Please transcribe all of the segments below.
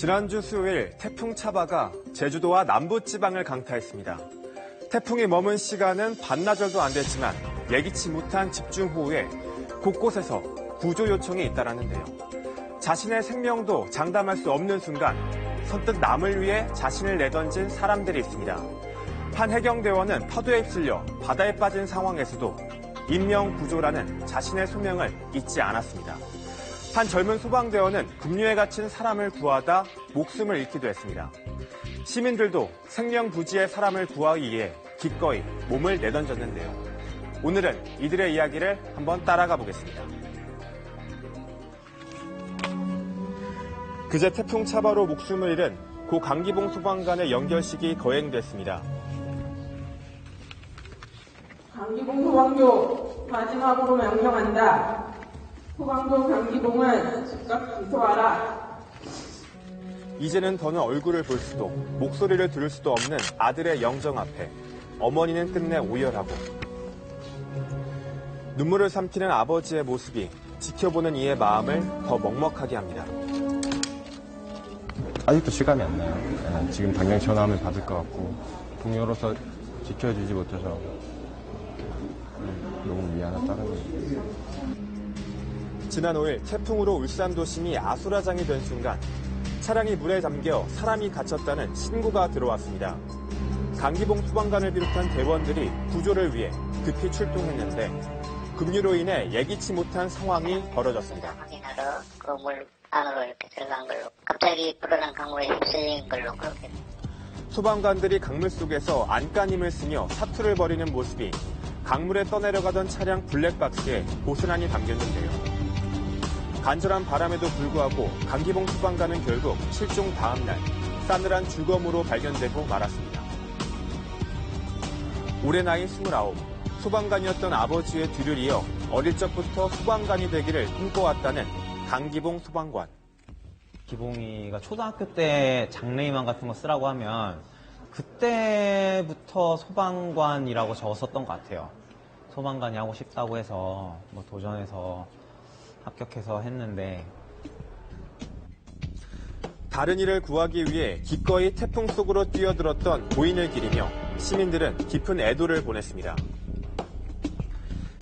지난주 수요일 태풍 차바가 제주도와 남부지방을 강타했습니다. 태풍이 머문 시간은 반나절도 안 됐지만 예기치 못한 집중호우에 곳곳에서 구조 요청이 잇따랐는데요. 자신의 생명도 장담할 수 없는 순간 선뜻 남을 위해 자신을 내던진 사람들이 있습니다. 한 해경대원은 파도에 휩쓸려 바다에 빠진 상황에서도 인명구조라는 자신의 소명을 잊지 않았습니다. 한 젊은 소방대원은 급류에 갇힌 사람을 구하다 목숨을 잃기도 했습니다. 시민들도 생명부지의 사람을 구하기 위해 기꺼이 몸을 내던졌는데요. 오늘은 이들의 이야기를 한번 따라가 보겠습니다. 그제 태풍 차바로 목숨을 잃은 고 강기봉 소방관의 연결식이 거행됐습니다. 강기봉 소방조 마지막으로 명령한다. 소방조 강기봉은 즉각 기소하라. 이제는 더는 얼굴을 볼 수도 목소리를 들을 수도 없는 아들의 영정 앞에 어머니는 끝내 오열하고 눈물을 삼키는 아버지의 모습이 지켜보는 이의 마음을 더 먹먹하게 합니다. 아직도 실감이 안 나요. 지금 당장 전화하면 받을 것 같고 동료로서 지켜주지 못해서 너무 미안한 따름입니다. 지난 5일 태풍으로 울산 도심이 아수라장이 된 순간 차량이 물에 잠겨 사람이 갇혔다는 신고가 들어왔습니다. 강기봉 소방관을 비롯한 대원들이 구조를 위해 급히 출동했는데 급류로 인해 예기치 못한 상황이 벌어졌습니다. 확인하러 그 물 안으로 이렇게 들어간 걸로 갑자기 불어난 강물에 휩쓸린 걸로 그렇게. 소방관들이 강물 속에서 안간힘을 쓰며 사투를 벌이는 모습이 강물에 떠내려가던 차량 블랙박스에 고스란히 담겼는데요. 간절한 바람에도 불구하고 강기봉 소방관은 결국 실종 다음 날 싸늘한 주검으로 발견되고 말았습니다. 올해 나이 29, 소방관이었던 아버지의 뒤를 이어 어릴 적부터 소방관이 되기를 꿈꿔왔다는 강기봉 소방관. 기봉이가 초등학교 때 장래희망 같은 거 쓰라고 하면 그때부터 소방관이라고 적었었던 것 같아요. 소방관이 하고 싶다고 해서 뭐 도전해서 합격해서 했는데 다른 일을 구하기 위해 기꺼이 태풍 속으로 뛰어들었던 고인을 기리며 시민들은 깊은 애도를 보냈습니다.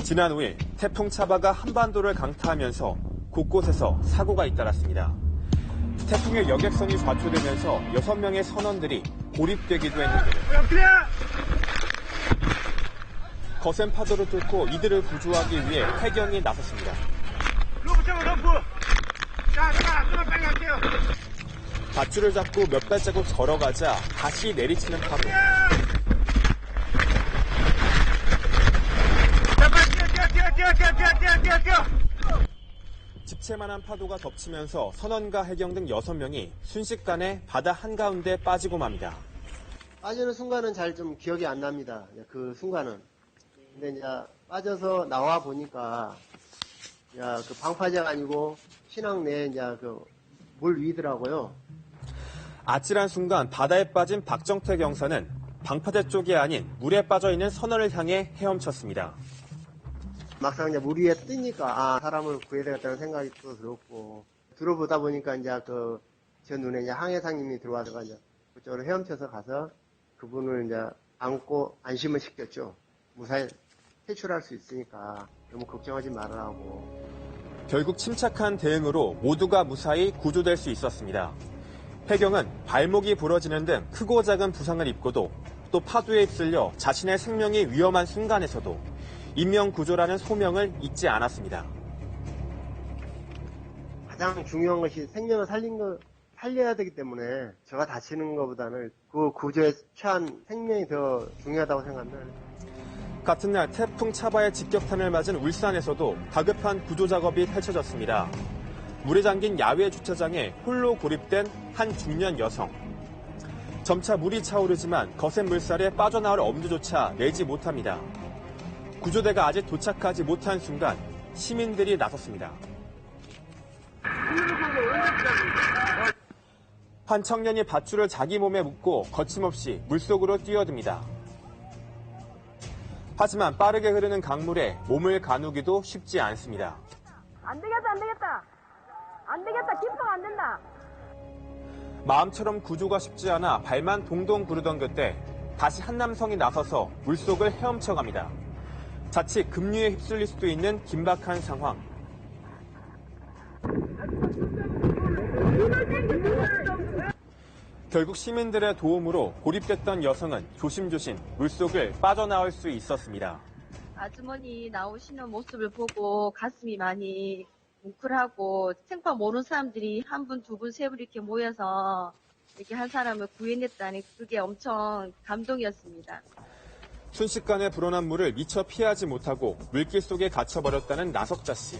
지난 5일 태풍 차바가 한반도를 강타하면서 곳곳에서 사고가 잇따랐습니다. 태풍의 여객선이 좌초되면서 6명의 선원들이 고립되기도 했는데요. 거센 파도를 뚫고 이들을 구조하기 위해 해경이 나섰습니다. 밧줄을 잡고 몇 발자국 걸어가자 다시 내리치는 파도. 집채만한 파도가 덮치면서 선원과 해경 등 6명이 순식간에 바다 한가운데 빠지고 맙니다. 빠지는 순간은 잘 좀 기억이 안 납니다. 그 순간은. 근데 이제 빠져서 나와 보니까 그 방파제가 아니고 신항 내에 이제 그 물 위더라고요. 아찔한 순간 바다에 빠진 박정태 경사는 방파제 쪽이 아닌 물에 빠져 있는 선원을 향해 헤엄쳤습니다. 막상 이제 물 위에 뜨니까 사람을 구해야 되겠다는 생각이 또 들었고 들어보다 보니까 이제 제 눈에 이제 항해사님이 들어와서 이제 그쪽으로 헤엄쳐서 가서 그분을 이제 안고 안심을 시켰죠. 무사히 퇴출할 수 있으니까 너무 걱정하지 말으라고. 결국 침착한 대응으로 모두가 무사히 구조될 수 있었습니다. 해경은 발목이 부러지는 등 크고 작은 부상을 입고도 또 파도에 휩쓸려 자신의 생명이 위험한 순간에서도 인명구조라는 소명을 잊지 않았습니다. 가장 중요한 것이 생명을 살려야 되기 때문에 제가 다치는 것보다는 그 구조에 취한 생명이 더 중요하다고 생각합니다. 같은 날 태풍 차바의 직격탄을 맞은 울산에서도 다급한 구조 작업이 펼쳐졌습니다. 물에 잠긴 야외 주차장에 홀로 고립된 한 중년 여성. 점차 물이 차오르지만 거센 물살에 빠져나올 엄두조차 내지 못합니다. 구조대가 아직 도착하지 못한 순간 시민들이 나섰습니다. 한 청년이 밧줄을 자기 몸에 묶고 거침없이 물속으로 뛰어듭니다. 하지만 빠르게 흐르는 강물에 몸을 가누기도 쉽지 않습니다. 안 되겠다. 김밥 안 된다. 마음처럼 구조가 쉽지 않아 발만 동동 구르던 그때 다시 한 남성이 나서서 물속을 헤엄쳐갑니다. 자칫 급류에 휩쓸릴 수도 있는 긴박한 상황. 결국 시민들의 도움으로 고립됐던 여성은 조심조심 물속을 빠져나올 수 있었습니다. 아주머니 나오시는 모습을 보고 가슴이 많이 뭉클하고 생판 모르는 사람들이 한 분, 두 분, 세 분 이렇게 모여서 이렇게 한 사람을 구해냈다니 그게 엄청 감동이었습니다. 순식간에 불어난 물을 미처 피하지 못하고 물길 속에 갇혀버렸다는 나석자 씨.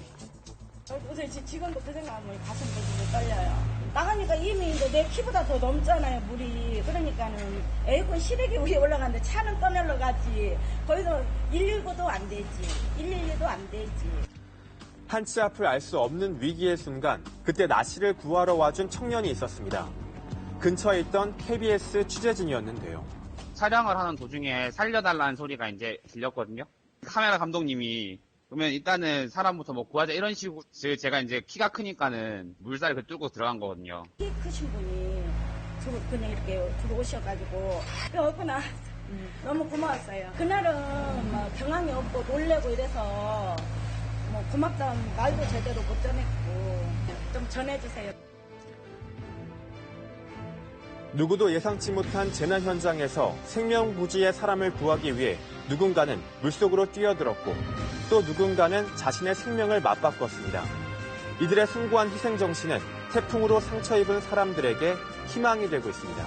요새 지금도 그 생각하면 가슴이 좀 떨려요. 나가니까 이미 이제 내 키보다 더 넘잖아요, 물이. 그러니까는 에어컨 실외기 위에 올라가는데 차는 떠내려 가지. 거기서 119도 안 되지. 112도 안 되지. 한치 앞을 알 수 없는 위기의 순간, 그때 나 씨를 구하러 와준 청년이 있었습니다. 근처에 있던 KBS 취재진이었는데요. 촬영을 하는 도중에 살려달라는 소리가 이제 들렸거든요. 카메라 감독님이 그러면 일단은 사람부터 뭐 구하자 이런 식으로 제가 이제 키가 크니까는 물살을 뚫고 들어간 거거든요. 키 크신 분이 그냥 이렇게 들어오셔가지고 배웠구나. 너무 고마웠어요. 그날은 뭐 경황이 없고 놀래고 이래서 뭐 고맙다는 말도 제대로 못 전했고 좀 전해주세요. 누구도 예상치 못한 재난 현장에서 생명부지의 사람을 구하기 위해 누군가는 물속으로 뛰어들었고 또 누군가는 자신의 생명을 맞바꿨습니다. 이들의 숭고한 희생정신은 태풍으로 상처 입은 사람들에게 희망이 되고 있습니다.